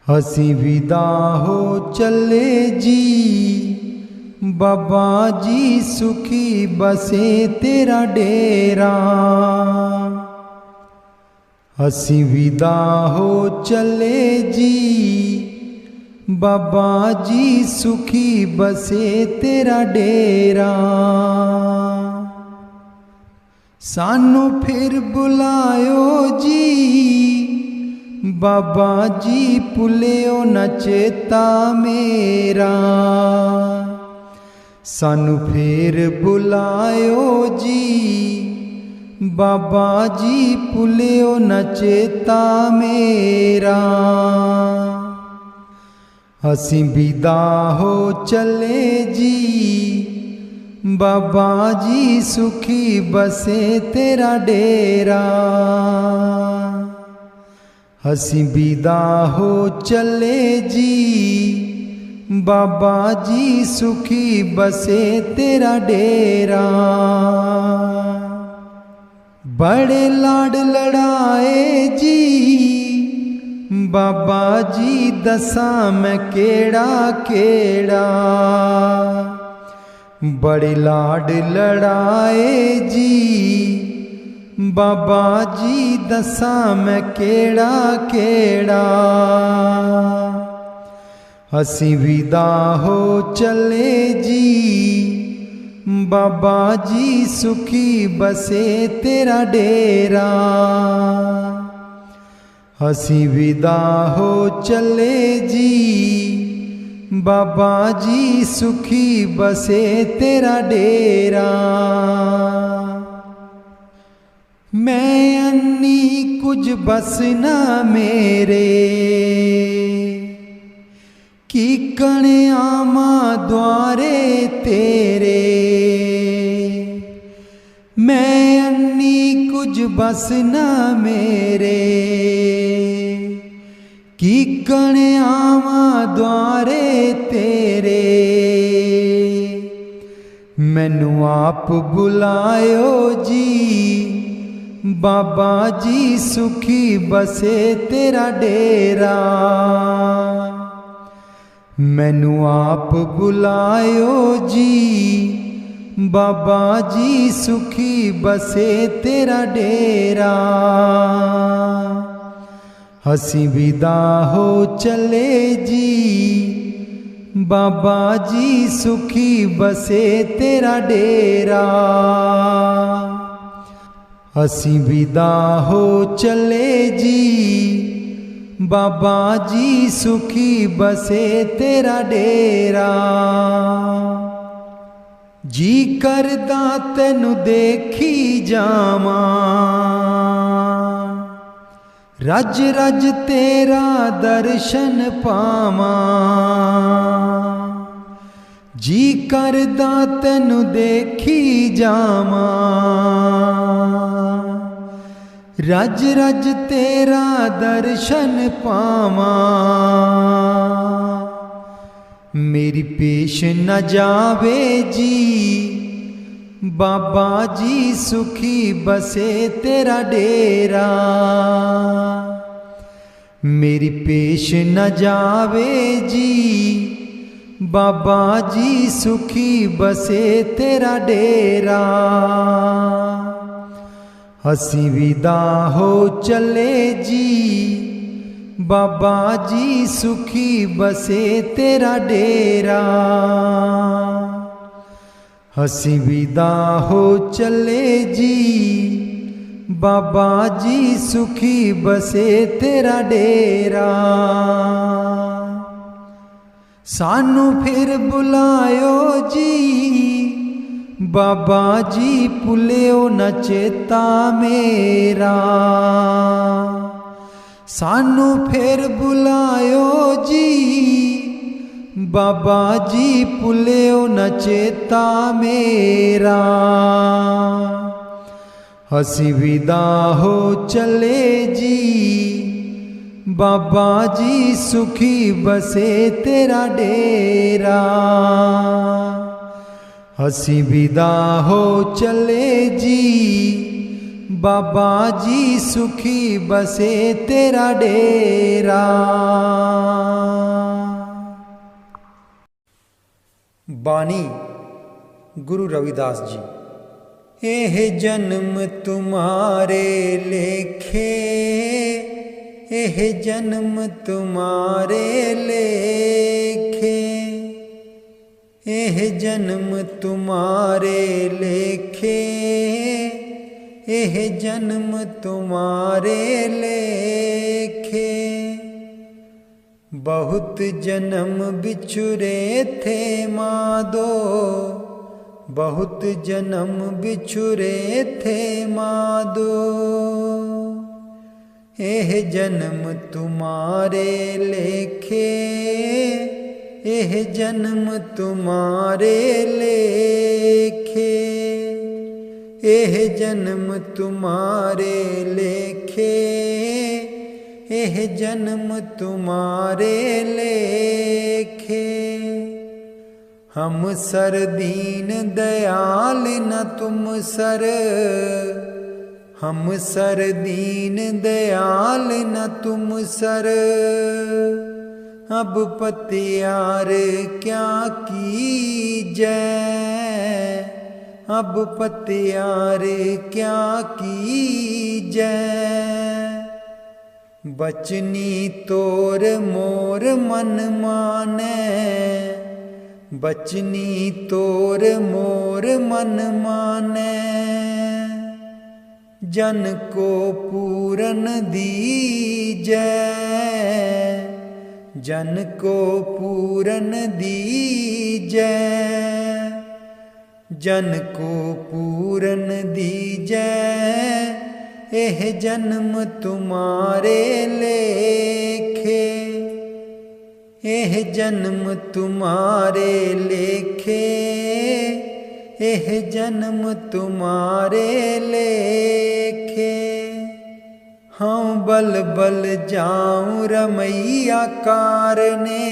हसी विदा हो चले जी, बाबा जी सुखी बसे तेरा डेरा। हसी विदा हो चले जी, बाबा जी सुखी बसे तेरा डेरा। सानू फिर बुलायो जी, बाबा जी भुलियो न चेता मेरा। सानू फिर बुलायो जी, बाबा जी भुलियो न चेता मेरा। हसी विदा हो चले जी, बाबा जी सुखी बसे तेरा डेरा। हसी विदा हो चले जी, बाबा जी सुखी बसे तेरा डेरा। बड़े लाड लड़ाए जी, बाबा जी दसा मैं केड़ा केड़ा। बड़े लाड लड़ाए जी, बाबा जी दसा मैं केड़ा केड़ा। हसी विदा हो चले जी, बाबा जी सुखी बसे तेरा डेरा। हसी विदा हो चले जी, बाबा जी सुखी बसे तेरा डेरा। मैं अन्नी कुछ बस ना मेरे, की कणे आमा द्वारे तेरे। मैं अन्नी कुछ बस ना मेरे, की कणे आवा द्वारे तेरे। मैनू आप बुलायो जी, बाबा जी सुखी बसे तेरा डेरा। मैनू आप बुलायो जी, बाबा जी सुखी बसे तेरा डेरा। हसी विदा हो चले जी, बाबा जी सुखी बसे तेरा डेरा। हसी विदा हो चले जी, बाबा जी सुखी बसे तेरा डेरा। जी करदा तैनू देखी जावां, रज रज तेरा दर्शन पावां। जी करदा तैनू देखी जावां, रज रज तेरा दर्शन पावां। मेरी पेश न जावे जी, बाबा जी सुखी बसे तेरा डेरा। मेरी पेश न जावे जी, बाबा जी सुखी बसे तेरा डेरा। हसी विदा हो चले जी, बाबा जी सुखी बसे तेरा डेरा। हसी विदा हो चले जी, बाबा जी सुखी बसे तेरा डेरा। सानू फिर बुलायो जी, बाबा जी भुलियो न चेता मेरा। सानू फिर बुलायो जी, बाबा जी भुलियो न चेता मेरा। हसी विदा हो चले जी, बाबा जी सुखी बसे तेरा डेरा। हसी विदा हो चले जी, बाबा जी सुखी बसे तेरा डेरा। बानी गुरु रविदास जी। एह जन्म तुम्हारे लेखे, एह जन्म तुम्हारे लेखे, एह जन्म तुम्हारे लेखे, एह जन्म तुम्हारे लेखे। बहुत जन्म बिछुरे थे मादो, बहुत जन्म बिछुरे थे मादो। एह जन्म तुम्हारे लेखे, एह जन्म तुम्हारे लेखे, एह जन्म तुम्हारे लेखे, एह जन्म तुम्हारे लेखे। हम सर दीन दयाल न तुम सर, हम सर दीन दयाल न तुम सर। अब पतियार क्या कीजै, अब पतियार क्या कीजै। बचनी तोर मोर मन मानै, बचनी तोर मोर मन मानै। जन को पूरन दीजै, जन को पूरन दीजै, जन को पूरन दीजै। एह जन्म तुम्हारे लेखे, एह जन्म तुम्हारे लेखे, एह जन्म तुम्हारे लेखे। हाँ बल बल जाऊं रमैया कारने,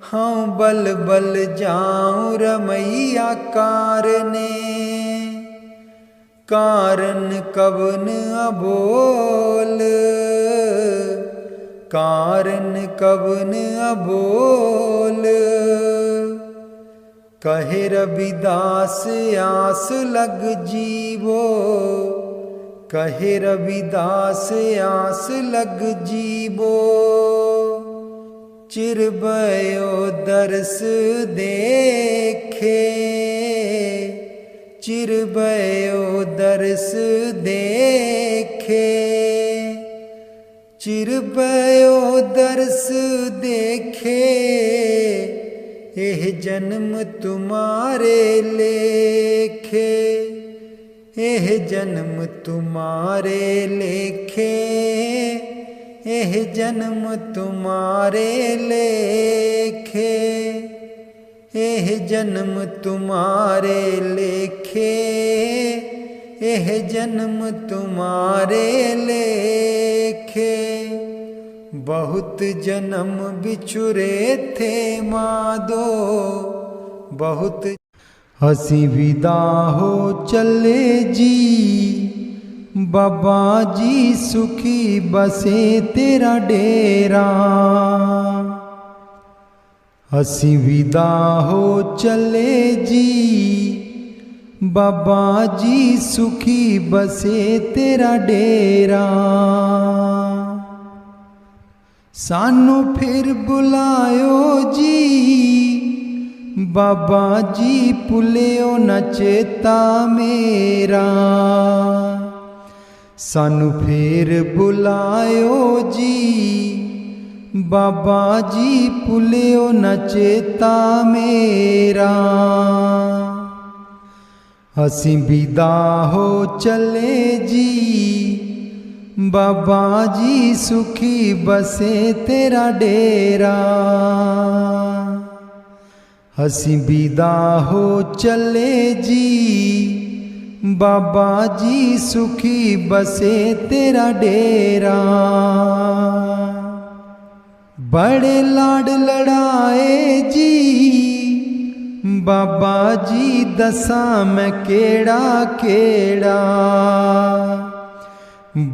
हाँ बल बल जाऊं रमैया कारने। कारण कवन अबोल, कारण कवन अबोल। कहे रविदास आस लग जीवो, कहे रविदास आस लग जीवो। चिर भयो दर्श देखे, चिर भयो दर्श देखे, चिर भयो दर्श देखे। एह जन्म तुम्हारे लेखे, एह जन्म तुम्हारे लेखे, एह जन्म तुम्हारे लेखे, एह जन्म तुम्हारे लेखे, एह जन्म तुम्हारे लेखे। बहुत जन्म बिछुरे थे मादो, बहुत हंसी विदा हो चले जी। बाबा जी सुखी बसे तेरा डेरा, हंसी विदा हो चले जी। बाबा जी सुखी बसे तेरा डेरा। सानू फिर बुलायो जी, बाबा जी भुलियो न चेता मेरा। सानू फिर बुलायो जी, बाबा जी भुलियो न चेता मेरा। असीं विदा हो चले जी, बाबा जी सुखी बसे तेरा डेरा। असीं विदा हो चले जी, बाबा जी सुखी बसे तेरा डेरा। बड़े लाड लड़ाए जी, बाबा जी दसा मैं केड़ा केड़ा।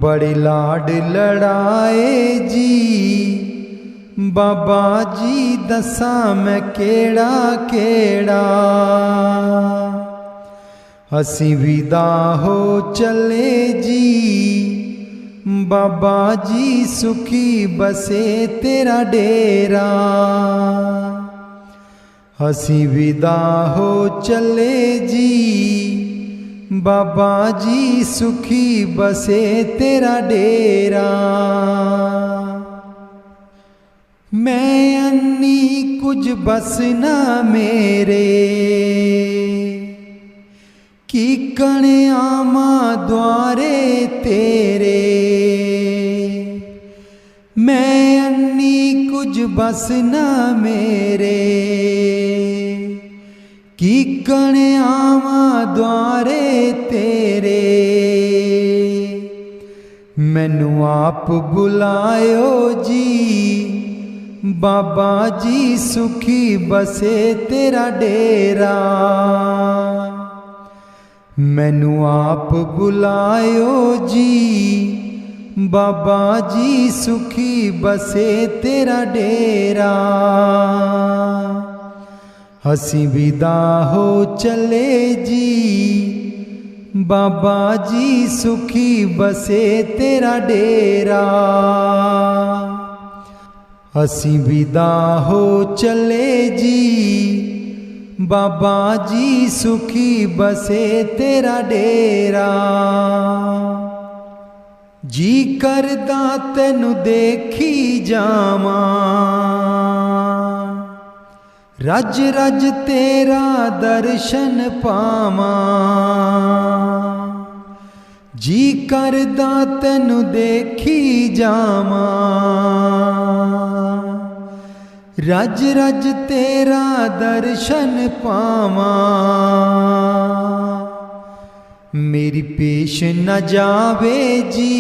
बड़े लाड लड़ाए जी, बाबा जी दसा मैं केड़ा केड़ा। असी विदा हो चले जी बाबा जी सुखी बसे तेरा डेरा। असी विदा हो चले जी बाबा जी सुखी बसे तेरा डेरा। मैं अन्नी कुछ बस ना मेरे की कणे आमा द्वारे तेरे। मैं अन्नी कुछ बस ना मेरे की कणे आमा द्वारे तेरे। मैनू आप बुलायो जी बाबा जी सुखी बसे तेरा डेरा। मैनू आप बुलायो जी बाबा जी सुखी बसे तेरा डेरा। असी विदा हो चले जी बाबा जी सुखी बसे तेरा डेरा। असी विदा हो चले जी बाबा जी सुखी बसे तेरा डेरा। जी करदा तैनू देखी जावां रज रज तेरा दर्शन पावां। जी करदा तैनू देखी जावां रज रज तेरा दर्शन पावां। मेरी पेश न जावे जी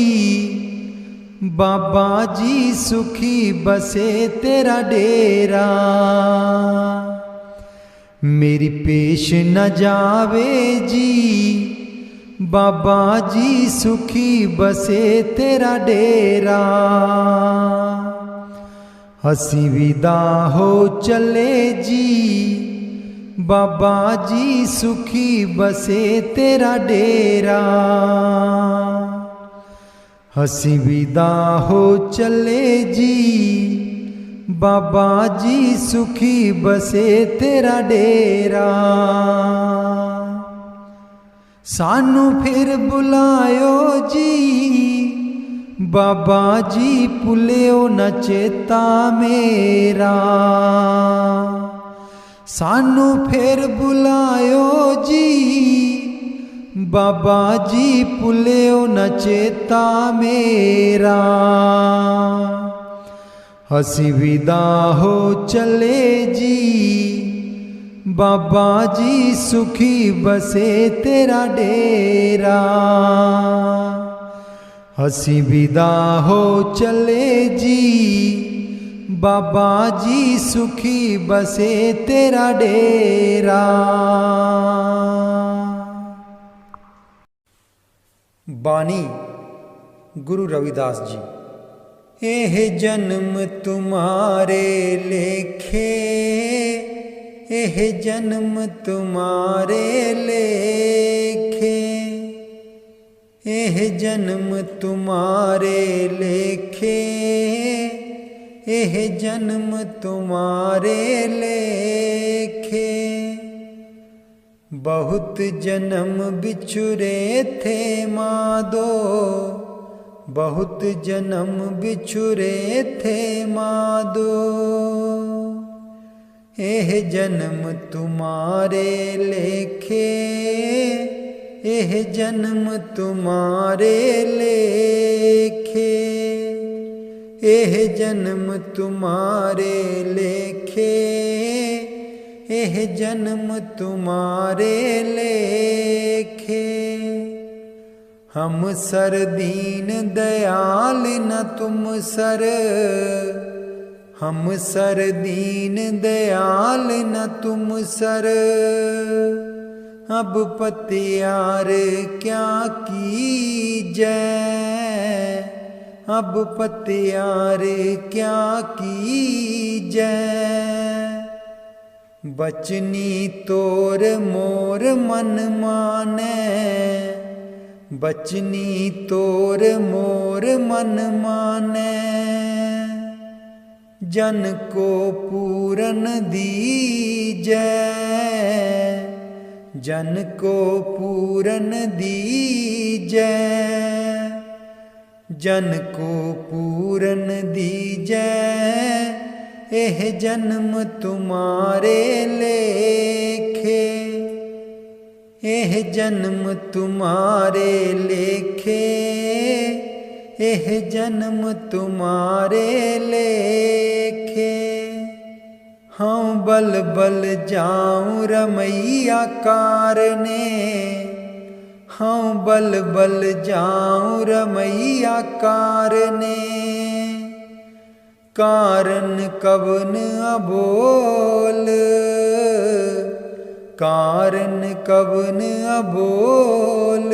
बाबा जी सुखी बसे तेरा डेरा। मेरी पेश न जावे जी बाबा जी सुखी बसे तेरा डेरा। असी विदा हो चले जी बाबा जी सुखी बसे तेरा डेरा। असी विदा हो चले जी बाबा जी सुखी बसे तेरा डेरा। सानू फिर बुलायो जी बाबा जी भुलियो न चेता मेरा। सानू फिर बुलायो जी बाबा जी भुलियो न चेता मेरा। असी विदा हो चले जी बाबा जी सुखी बसे तेरा डेरा। असी विदा हो चले जी बाबा जी सुखी बसे तेरा डेरा। बानी गुरु रविदास जी। एह जन्म तुम्हारे लेखे एह जन्म तुम्हारे लेखे। एह जन्म तुम्हारे लेखे एह जन्म तुम्हारे लेखे। बहुत जन्म बिछुरे थे मादो बहुत जन्म बिछुरे थे मादो। एह जन्म तुम्हारे लेखे एह जन्म तुम्हारे लेखे। एह जन्म तुम्हारे लेखे एह जन्म तुम्हारे लेखे। हम सर दीन दयाल न तुम सर हम सर दीन दयाल न तुम सर। अब पतियार क्या कीजै अब पतियार क्या कीजै। बचनी तोर मोर मन मानै, बचनी तोर मोर मन मानै। जन को पूरन दीजै, जन को पूरन दीजै, जन को पूरन दीजै। एह जन्म तुम्हारे लेखे, एह जन्म तुम्हारे लेखे, एह जन्म तुम्हारे लेखे। हाँ बल बल जाऊं रमैया कारने, हाँ बल बल जाऊं रमैया कारने। कारण कवन अबोल, कारण कवन अबोल।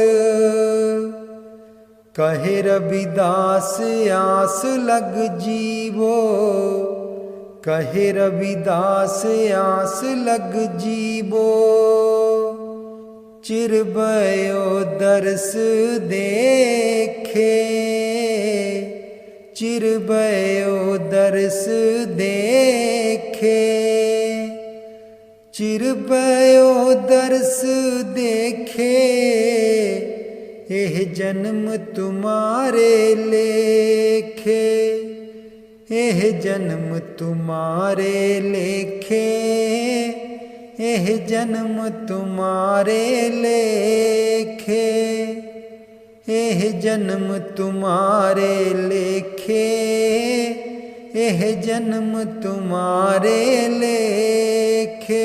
कहे रविदास आस लग जीवो, कहे रविदास आस लग जीवो। चिर भयो दर्श देखे, चिर भयो दर्श देखे, चिर भयो दर्श देखे। एह जन्म तुम्हारे लेखे, एह जन्म तुम्हारे लेखे, एह जन्म तुम्हारे लेखे, एह जन्म तुम्हारे लेखे, एह जन्म तुम्हारे लेखे।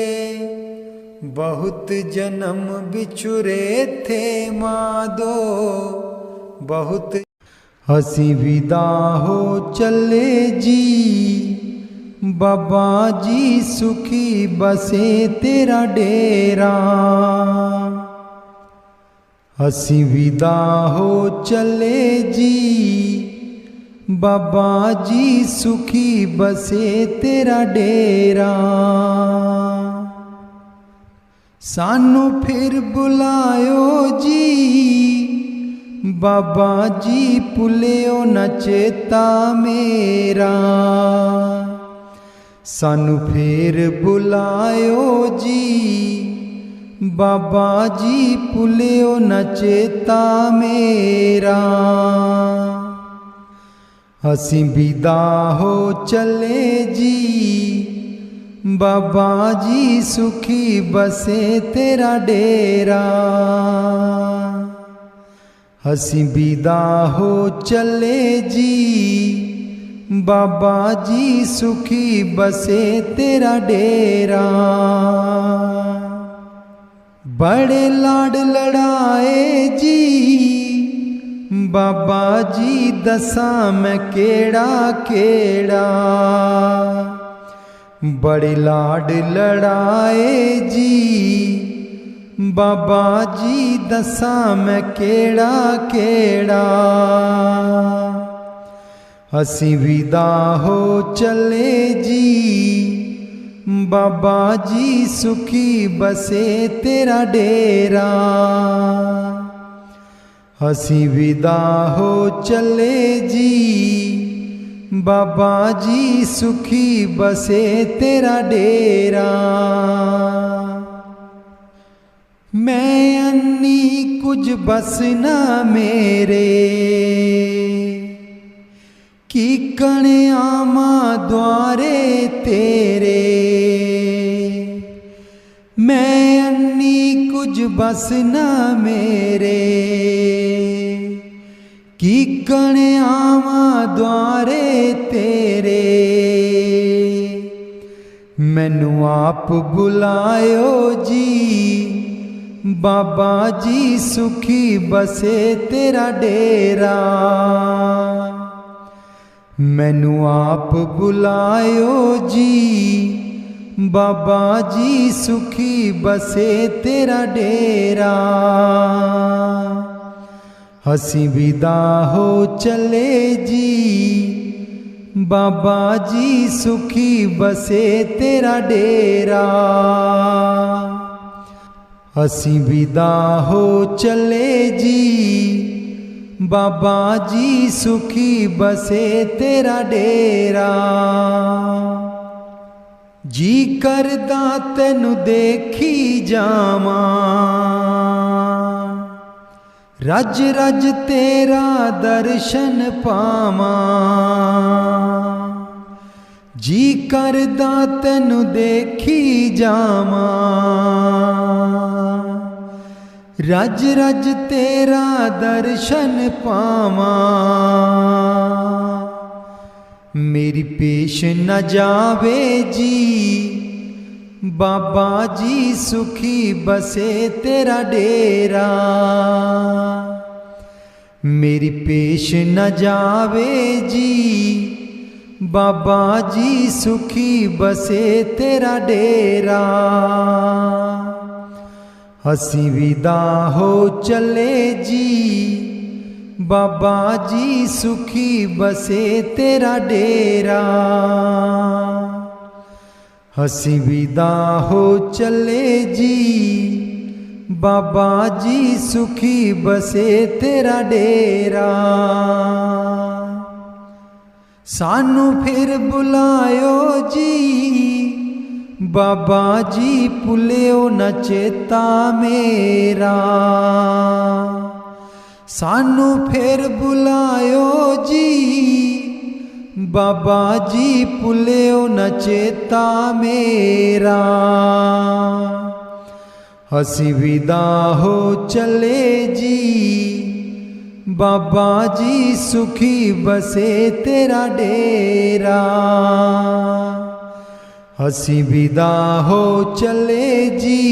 बहुत जन्म बिछुरे थे मादो, बहुत हंसी विदा हो चले जी। बाबा जी सुखी बसे तेरा डेरा, हंसी विदा हो चले जी। बाबा जी सुखी बसे तेरा डेरा। सानू फिर बुलायो जी, बाबा जी भुलियो न चेता मेरा। सानू फिर बुलायो जी, बाबा जी भुलियो न चेता मेरा। हंसी विदा हो चले जी, बाबा जी सुखी बसे तेरा डेरा। हंसी विदा हो चले जी, बाबा जी सुखी बसे तेरा डेरा। बड़े लाड लड़ाए जी, बाबा जी दसा मैं केड़ा केड़ा। बड़े लाड लड़ाए जी, बाबा जी दसा मैं केड़ा केड़ा। हंसी विदा हो चले जी, बाबा जी सुखी बसे तेरा डेरा। हंसी विदा हो चले जी, बाबा जी सुखी बसे तेरा डेरा। मैं अन्नी कुछ बस ना मेरे, की कणे आमा द्वारे तेरे। मैं अन्नी कुछ बस ना मेरे, की कणे आवा द्वारे तेरे। मैनू आप बुलायो जी, बाबा जी सुखी बसे तेरा डेरा। मैनू आप बुलायो जी, बाबा जी सुखी बसे तेरा डेरा। हसी विदा हो चले जी, बाबा जी सुखी बसे तेरा डेरा। हसी विदा हो चले जी, बाबा जी सुखी बसे तेरा डेरा। जी करदा तैनू देखी जावां, रज रज तेरा दर्शन पावां। जी करदा तैनू देखी जावां, रज रज तेरा दर्शन पावां। मेरी पेश न जावे जी, बाबा जी सुखी बसे तेरा डेरा। मेरी पेश न जावे जी, बाबा जी सुखी बसे तेरा डेरा। हसी विदा हो चले जी, बाबा जी सुखी बसे तेरा डेरा। हसी विदा हो चले जी, बाबा जी सुखी बसे तेरा डेरा। सानू फिर बुलायो जी, बाबा जी भुलियो न चेता मेरा। सानू फिर बुलायो जी, बाबा जी भुलियो न चेता मेरा। हसी विदा हो चले जी, बाबा जी सुखी बसे तेरा डेरा। हसी विदा हो चले जी,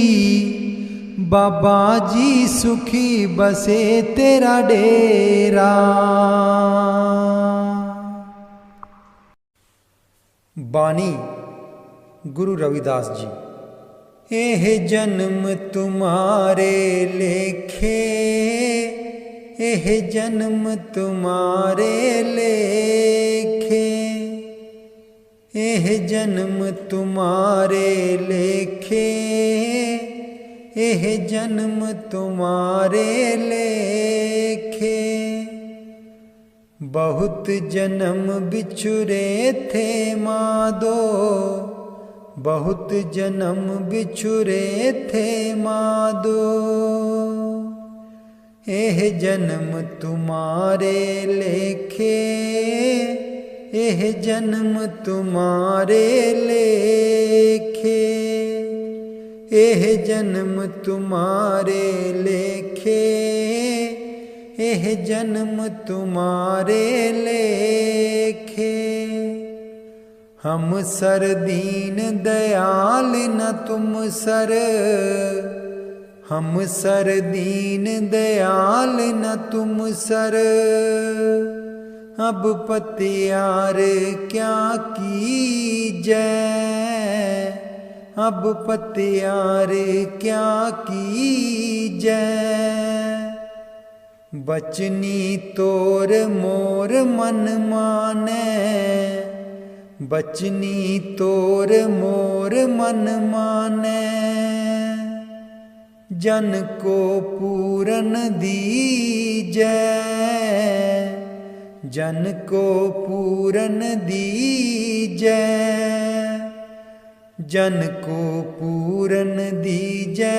बाबा जी सुखी बसे तेरा डेरा। बानी गुरु रविदास जी। एह जन्म तुम्हारे लेखे, एह जन्म तुम्हारे लेखे। एह जन्म तुम्हारे लेखे, एह जन्म तुम्हारे लेखे। बहुत जन्म बिछुरे थे मादो, बहुत जन्म बिछुरे थे मादो। एह जन्म तुम्हारे लेखे, एह जन्म तुम्हारे लेखे। एह जन्म तुम्हारे लेखे, एह जन्म तुम्हारे लेखे। हम सर दीन दयाल न तुम सर, हम सर दीन दयाल न तुम सर। अब पतियार क्या कीजै, अब पतियार क्या कीजै। बचनी तोर मोर मन मानै, बचनी तोर मोर मन मानै। जन को पूरन दीजै, जन को पूरन दीजै। जन को पूरन दीजै,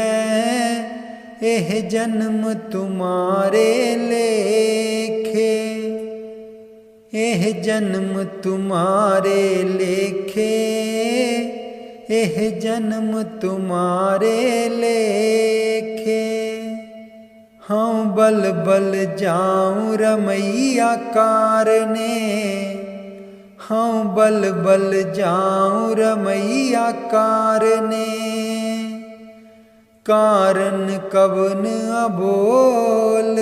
एह जन्म तुम्हारे लेखे। एह जन्म तुम्हारे लेखे, एह जन्म तुम्हारे लेखे। हाँ बल बल जाऊं रमैया कारने, हाँ बल बल जाऊं रमैया कारने। कारण कवन अबोल,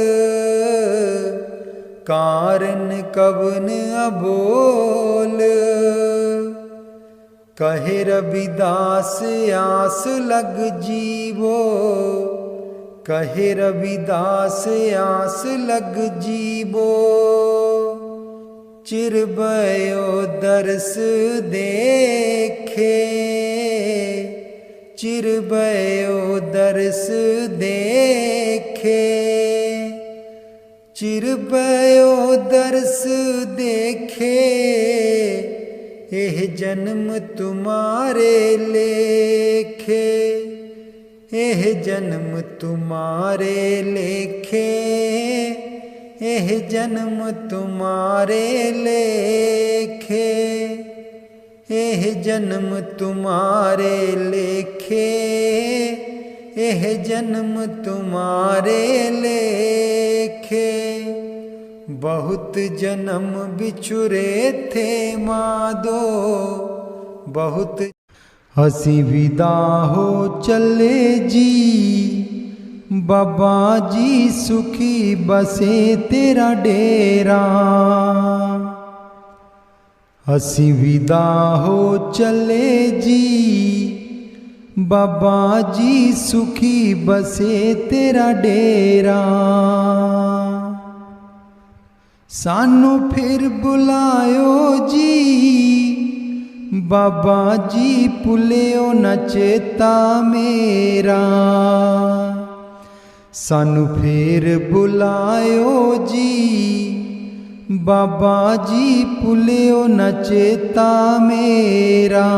कारण कवन अबोल। कहे रविदास आस लग जीवो, कहे रविदास आस लग जीवो, चिर भयो दर्श देखे, चिर भयो दर्श देखे, चिर भयो दर्श देखे, एह जन्म तुम्हारे लेखे, एह जन्म तुम्हारे लेखे, एह जन्म तुम्हारे लेखे, एह जन्म तुम्हारे लेखे, एह जन्म तुम्हारे लेखे। बहुत जन्म बिछुरे थे माधो, बहुत हंसी विदा हो चले जी, बाबा जी सुखी बसे तेरा डेरा। हंसी विदा हो चले जी, बाबा जी सुखी बसे तेरा डेरा। सानू फिर बुलायो जी, बाबा जी भुलियो न चेता मेरा। सानू फिर बुलायो जी, बाबा जी भुलियो न चेता मेरा।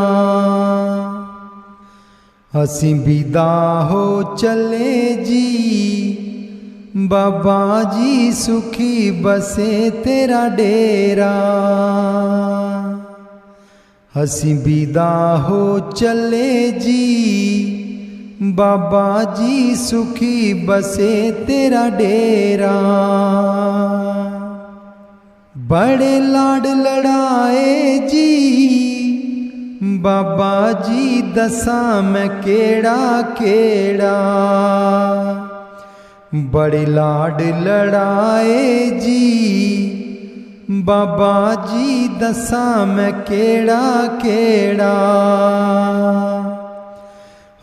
असीं विदा हो चले जी, बाबा जी सुखी बसे तेरा डेरा। असीं विदा हो चले जी, बाबा जी सुखी बसे तेरा डेरा। बड़े लाड लड़ाए जी, बाबा जी दसा मैं केड़ा केड़ा। बड़े लाड लड़ाए जी, बाबा जी दसा मैं केड़ा केड़ा।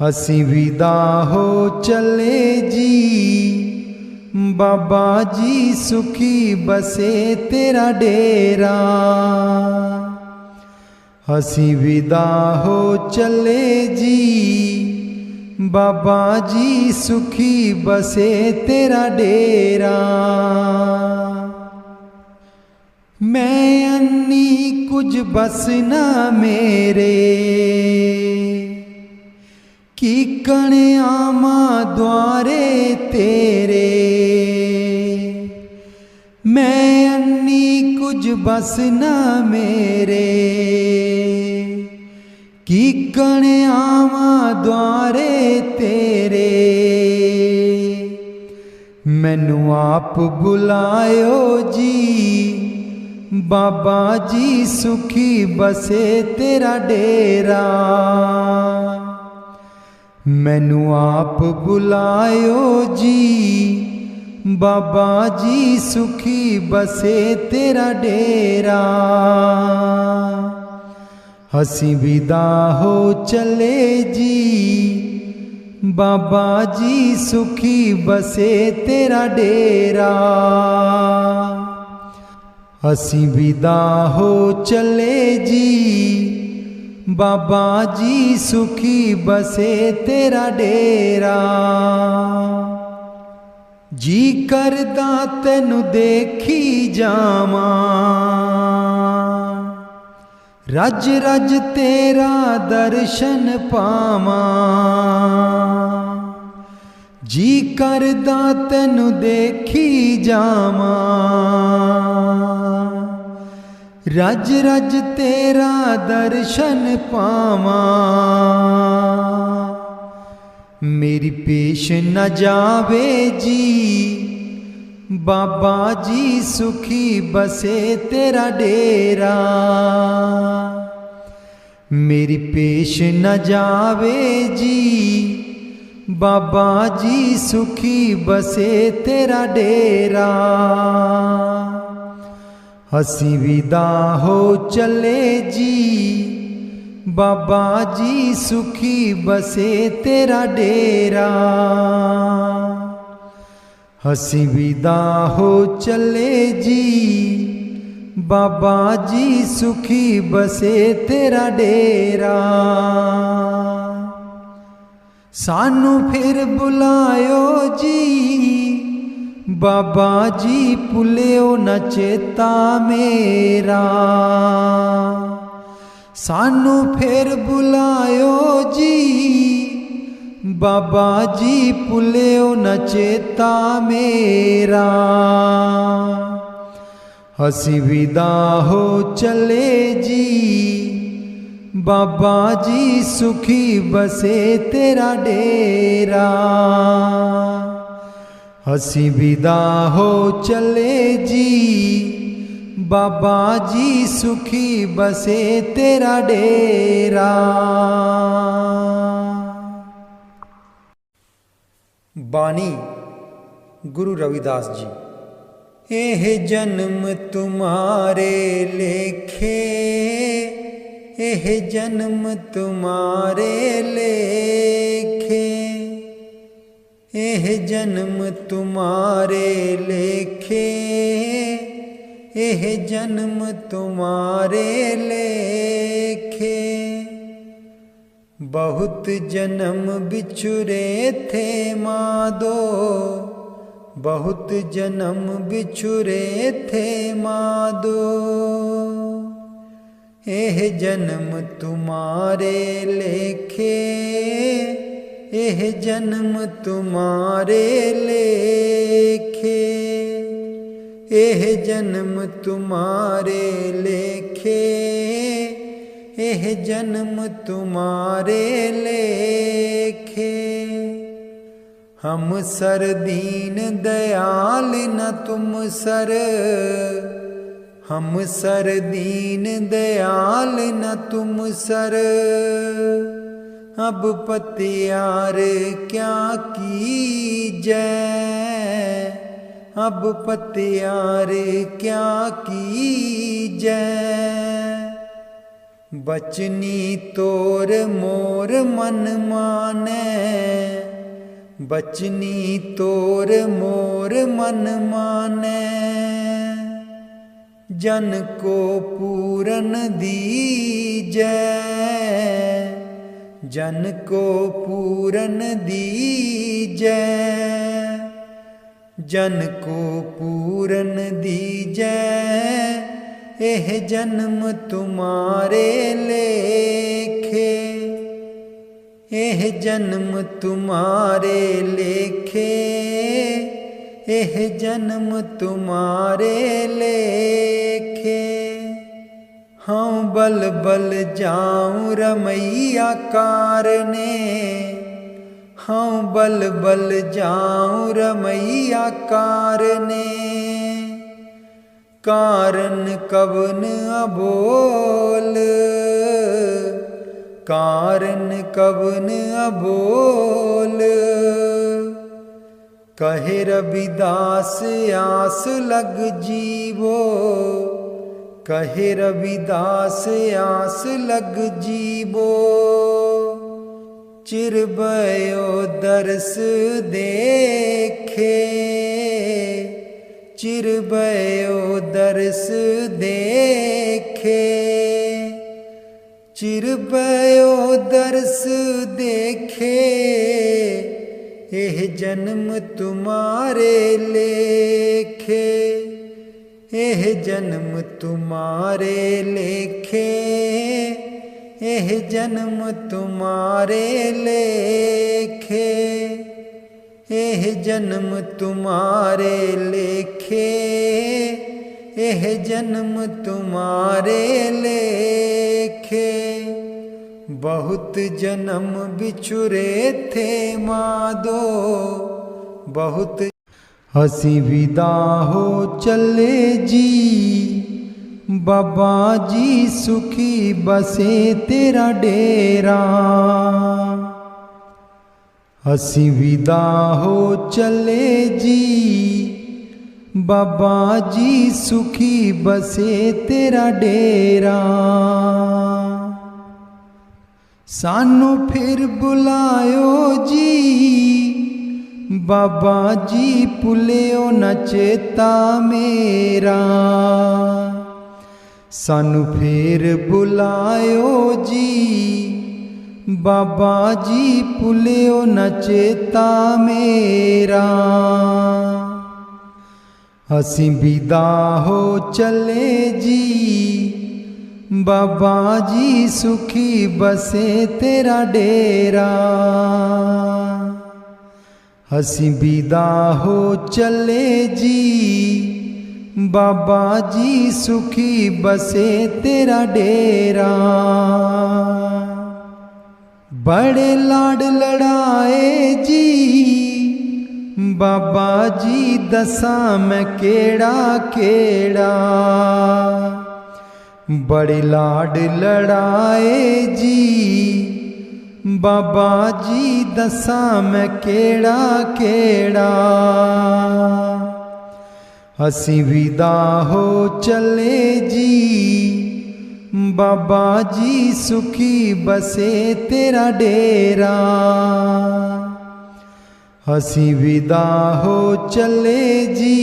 असीं विदा हो चले जी, बाबा जी सुखी बसे तेरा डेरा। असीं विदा हो चले जी, बाबा जी सुखी बसे तेरा डेरा। मैं अन्नी कुछ बस ना मेरे, की कणे आमा द्वारे तेरे। मैं अन्नी कुछ बस ना मेरे, की कणे आवा द्वारे तेरे। मैनू आप बुलायो जी, बाबा जी सुखी बसे तेरा डेरा। मैनू आप बुलायो जी, बाबा जी सुखी बसे तेरा डेरा। हंसी विदा हो चले जी, बाबा जी सुखी बसे तेरा डेरा। हंसी विदा हो चले जी, बाबा जी सुखी बसे तेरा डेरा। जी करदा तैनू देखी जावां, रज रज तेरा दर्शन पावां। जी करदा तैनू देखी जावां, रज रज तेरा दर्शन पावां। मेरी पेश न जावे जी, बाबा जी सुखी बसे तेरा डेरा। मेरी पेश न जावे जी, बाबा जी सुखी बसे तेरा डेरा। हंसी विदा हो चले जी, बाबा जी सुखी बसे तेरा डेरा। ਅਸੀਂ ਵਿਦਾ ਹੋ ਚੱਲੇ ਜੀ, बाबा जी सुखी बसे तेरा डेरा। सानू फिर बुलायो जी, बाबा जी भुलियो न चेता मेरा। सानू फिर बुलायो जी, बाबा जी भुलियो न चेता मेरा। ਅਸੀਂ विदा हो चले जी, बाबा जी सुखी बसे तेरा डेरा। ਅਸੀਂ विदा हो चले जी, बाबा जी सुखी बसे तेरा डेरा। बानी गुरु रविदास जी। एह जन्म तुम्हारे लेखे, एह जन्म तुम्हारे लेखे, एह जन्म तुम्हारे लेखे, एह जन्म तुम्हारे लेखे। बहुत जन्म बिछुरे थे मादो, बहुत जन्म बिछुरे थे मादो। एह जन्म तुम्हारे लेखे, एह जन्म तुम्हारे लेखे, एह जन्म तुम्हारे लेखे, एह जन्म तुम्हारे लेखे। हम सर दीन दयाल न तुम सर, हम सर दीन दयाल न तुम सर। अब पतियार क्या कीजै, अब पतियार क्या कीजै। बचनी तोर मोर मन मानै, बचनी तोर मोर मन मानै। जन को पूरन दीजै, जन को पूरन दीजै, जन को पूरन दीजै। एह जन्म तुम्हारे लेखे, एह जन्म तुम्हारे लेखे, एह जन्म तुम्हारे लेखे। हाँ बल बल जाऊं रमैया कारने, हाँ बल बल जाऊं रमैया कारने। कारण कवन अबोल, कारण कवन अबोल। कहे रविदास आस लग जीवो, कहे रविदास आस लग जीवो। चिर भयो दर्श देखे, चिर भयो दर्श देखे, चिर भयो दर्श देखे। एह जन्म तुम्हारे लेखे, एह जन्म तुम्हारे लेखे, एह जन्म तुम्हारे लेखे, एह जन्म तुम्हारे लेखे, एह जन्म तुम्हारे लेखे। बहुत जन्म बिछुरे थे मादो, बहुत। ਅਸੀਂ विदा हो चले जी, बाबा जी सुखी बसे तेरा डेरा। ਅਸੀਂ विदा हो चले जी, बाबा जी सुखी बसे तेरा डेरा। सानू फिर बुलायो जी, बाबा जी भुलियो न चेता मेरा, सानू फिर बुलायो जी। बाबा जी भुलियो न चेता मेरा, असीं विदा हो चले जी। बाबा जी सुखी बसे तेरा डेरा, असीं विदा हो चले जी। बाबा जी सुखी बसे तेरा डेरा, बड़े लाड लड़ाए जी। बाबा जी दसा मैं केड़ा केड़ा, बड़े लाड लड़ाए जी। बाबा जी दसा मैं केड़ा केड़ा, असीं विदा हो चले जी। बाबा जी सुखी बसे तेरा डेरा, असीं विदा हो चले जी।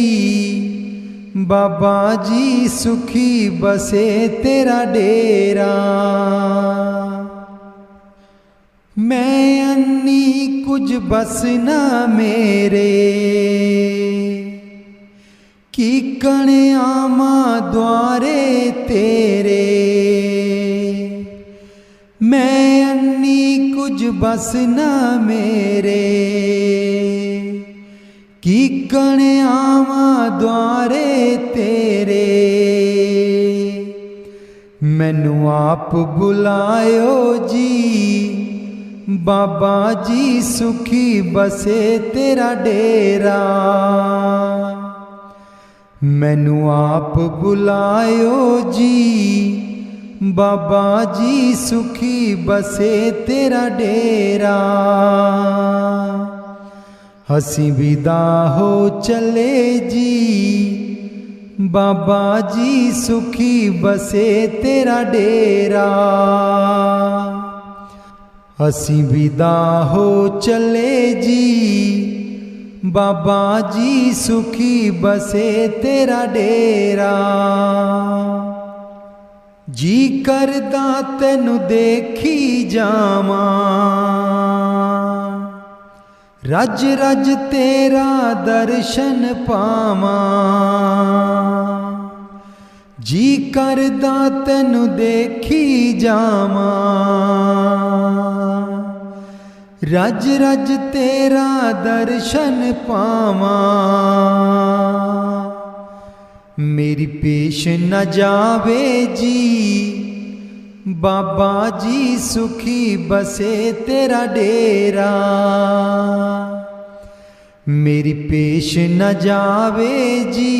बाबा जी सुखी बसे तेरा डेरा, मैं अन्नी कुछ बस ना मेरे, की कणे आमा द्वारे तेरे। मैं अन्नी कुछ बस ना मेरे, की कणे आमा द्वारे तेरे। मैनू आप बुलायो जी। बाबा जी सुखी बसे तेरा डेरा, मैनू आप बुलायो जी। बाबा जी सुखी बसे तेरा डेरा, असीं विदा हो चले जी। बाबा जी सुखी बसे तेरा डेरा, असीं विदा हो चले जी। बाबा जी सुखी बसे तेरा डेरा, जी करदा तैनू देखी जावां। रज रज तेरा दर्शन पावां, जी करदा तैनू देखी जावां। रज रज तेरा दर्शन पावां, मेरी पेश न जावे जी। बाबा जी सुखी बसे तेरा डेरा, मेरी पेश न जावे जी।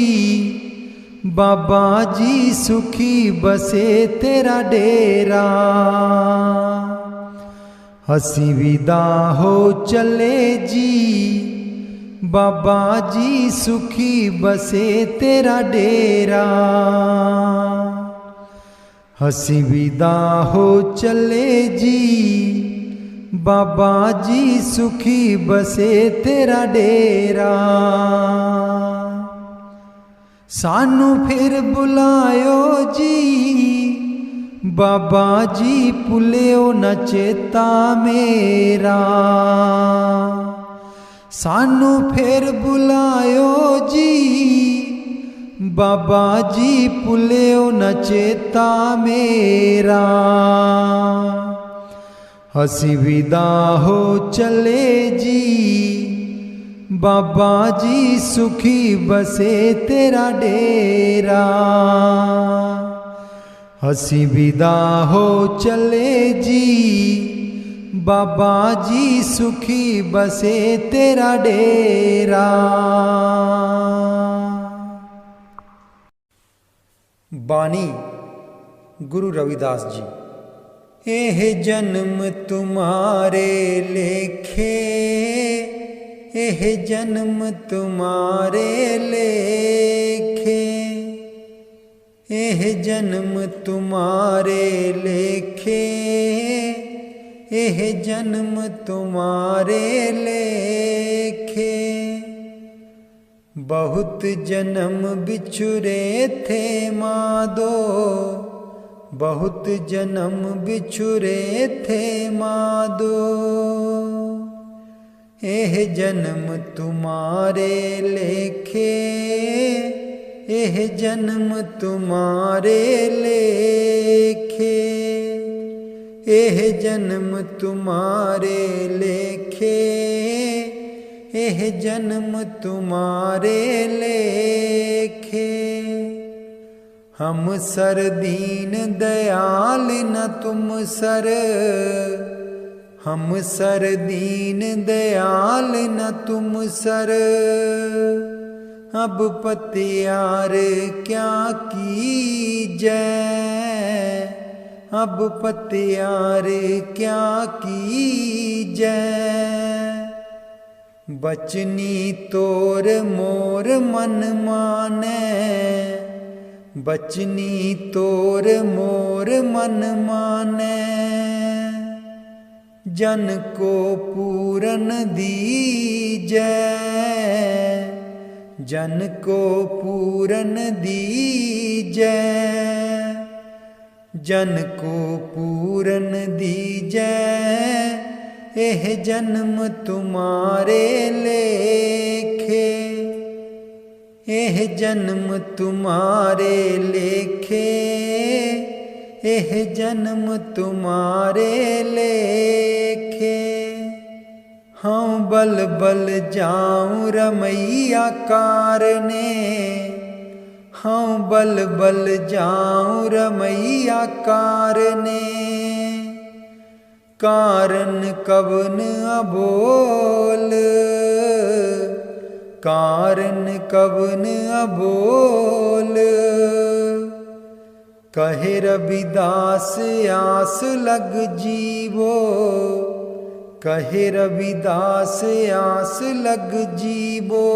बाबा जी सुखी बसे तेरा डेरा, असीं विदा हो चले जी। बाबा जी सुखी बसे तेरा डेरा, असीं विदा हो चले जी। बाबा जी सुखी बसे तेरा डेरा, सानू फिर बुलायो जी। बाबा जी भुलियो न चेता मेरा, सानू फिर बुलायो जी। बाबा जी भुलियो न चेता मेरा, असीं विदा हो चले जी। बाबा जी सुखी बसे तेरा डेरा, असीं विदा हो चले जी। बाबा जी सुखी बसे तेरा डेरा। बानी गुरु रविदास जी। एह जन्म तुम्हारे लेखे, एह जन्म तुम्हारे लेखे, एह जन्म तुम्हारे लेखे, एह जन्म तुम्हारे लेखे। बहुत जन्म बिछुरे थे मादो, बहुत जन्म बिछुरे थे मादो। एह जन्म तुम्हारे लेखे, एह जन्म तुम्हारे लेखे। एह जन्म तुम्हारे लेखे, एह जन्म तुम्हारे लेखे। हम सर दीन दयाल न तुम सर, हम सर दीन दयाल न तुम सर। अब पतियार क्या कीजै, अब पतियार क्या कीजै। बचनी तोर मोर मन मानै, बचनी तोर मोर मन मानै। जन को पूरन दीजै, जन को पूरन दीजै। जन को पूरन दीजै, एह जन्म तुम्हारे लेखे। एह जन्म तुम्हारे लेखे, एह जन्म तुम्हारे लेखे। हाँ बल बल जाऊं रमैया कारने, हाँ बल बल जाऊं रमैया कारने। कारण कवन अबोल, कारण कवन अबोल। कहे रविदास आस लग जीवो, कहे रविदास आस लग जीवो।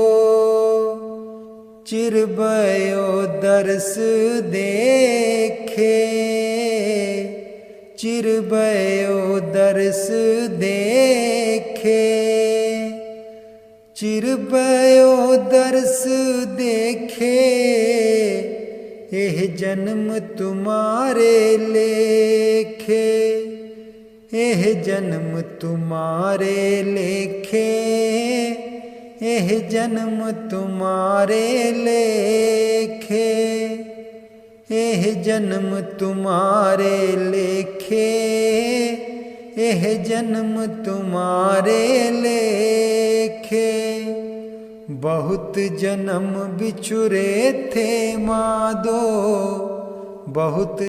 चिर भयो दर्श देखे, चिर भयो दर्श देखे। चिर भयो दर्श देखे, एह जन्म तुम्हारे लेखे। एह जन्म तुम्हारे लेखे, एह जन्म तुम्हारे लेखे। एह जन्म तुम्हारे लेखे, एह जन्म तुम्हारे लेखे। बहुत जन्म बिछुरे थे मादो, बहुत